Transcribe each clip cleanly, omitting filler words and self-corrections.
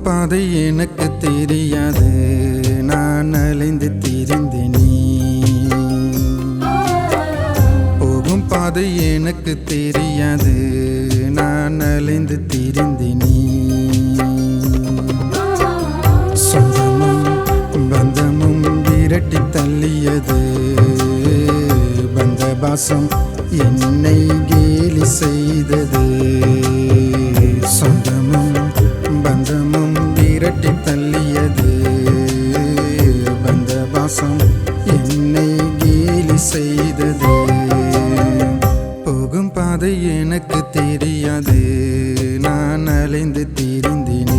பாதை எனக்கு தெரியாது, நான் அலைந்து திரிந்தேனே. போகும் பாதை எனக்கு தெரியாது, நான் அலைந்து திரிந்தேனே. சொந்தமும் பந்தமும் விரட்டி தள்ளியது, பந்த பாசம் என்னை கேலி செய்தது. சொந்தமும் பந்தமும் விரட்டி தள்ளியது, பந்த பாசம் என்னை கேலி செய்தது. போகும் பாதை எனக்கு தெரியாது, நான் அலைந்து திரிந்தேனே.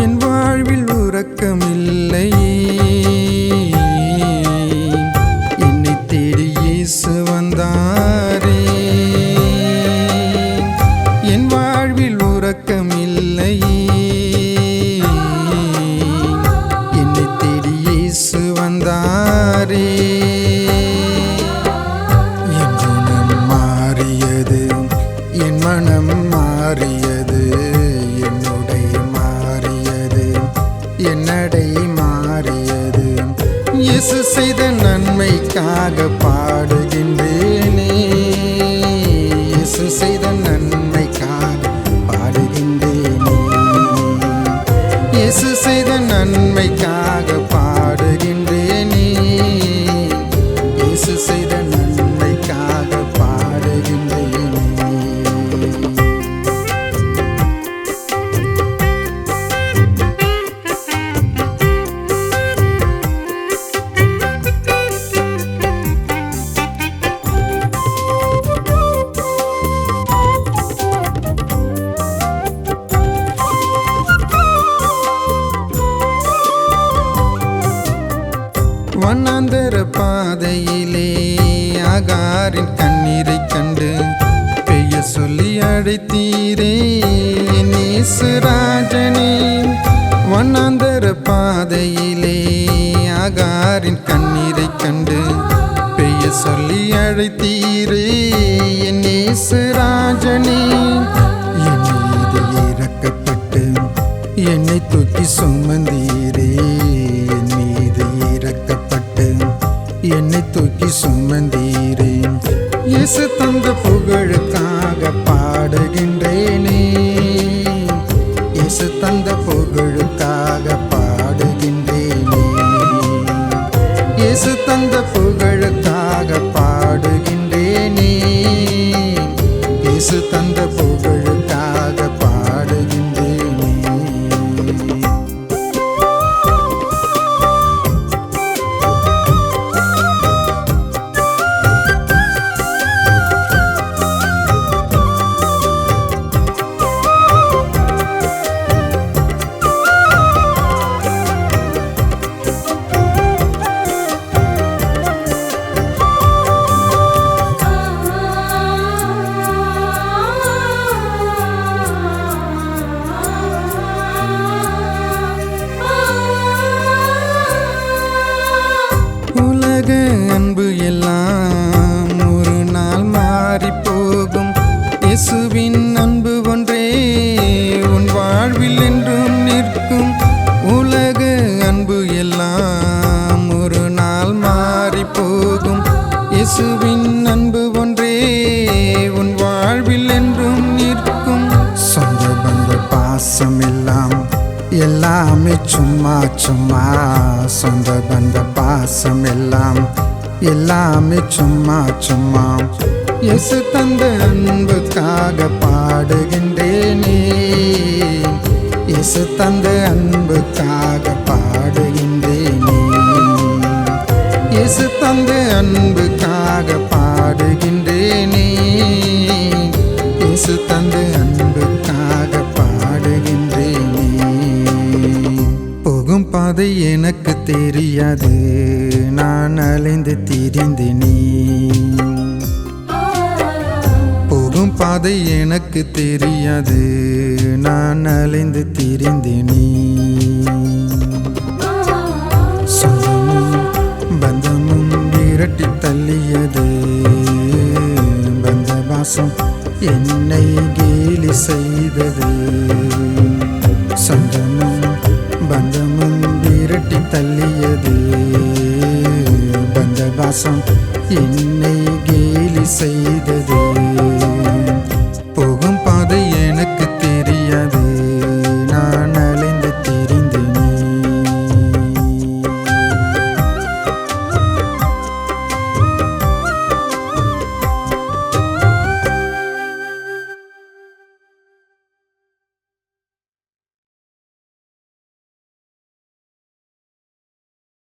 என் வாழ்வில் உறக்கமில்லை, என்னை தேடி இயேசு வந்தாரே. என் வாழ்வில் உறக்கமில்லை, என்னை தேடி இயேசு வந்தாரே. என் குணம் மாறியது, என் மனம் மாறியது, என்னடை மாறியது. இயேசு செய்த நன்மைக்காக பாடுகின்றேனே. இயேசு செய்த நன்மைக்காக பாடுகின்றேனே. இயேசு செய்த நன்மைக்காக பாடுகின்றேனே. இயேசு செய்த நன்மைக்காக பாடுகின்றேனே. வண்ணாந்தர பாதையிலே ஆகாரின் கண்ணீரை கண்டு பெயர் சொல்லி அழைத்தீரே என் இயேசு ராஜனே. வண்ணாந்தர பாதையிலே ஆகாரின் கண்ணீரை கண்டு பெயர் சொல்லி அழைத்தீரே என் இயேசு ராஜனே. என் மீது இறக்கப்பட்டு என்னை தூக்கி சுமந்தீரே. என் மீது இறக்கப்பட்டு என்னை தூக்கி சுமந்தீரே. இயேசு தந்த புகழுக்காக பாடுகின்றேனே. இயேசு தந்த புகழுக்காக பாடுகின்றேனே. இயேசு தந்த புகழுக்காக பாடுகின்றேனே. இயேசு தந்த புகழுக்காக பாடுகின்றேனே. உலக அன்பு எல்லாம் ஒரு நாள் மாறி போகும். இயேசுவின் அன்பு ஒன்றே உன் வாழ்வில் என்றும் நிற்கும். உலக அன்பு எல்லாம் ஒரு பாசம் எல்லாம் எல்லாமே சும்மா சும்மா. சொந்த பந்த பாசம் எல்லாம் எல்லாமே சும்மா சும்மா. இயேசு தந்த அன்புக்காக பாடுகின்றேனே, இயேசு தந்த அன்புக்காக பாடுகின்றேனே, இயேசு தந்த அன்புக்காக பாடுகின்றேனே, இயேசு தந்த அன்புக்காக பாடுகின்றேனே. போகும் பாதை எனக்கு தெரியாது, நான் அலைந்து திரிந்தேனே. போகும் பாதை எனக்கு தெரியாது, நான் அலைந்து திரிந்தேனே. சொந்தமும் பந்தமும் விரட்டி தள்ளியது, பந்த பாசம் என்னை கேலி செய்தது. சொந்தமும் பந்தமும் விரட்டி தள்ளியது, பந்த பாசம் என்னை கேலி செய்தது.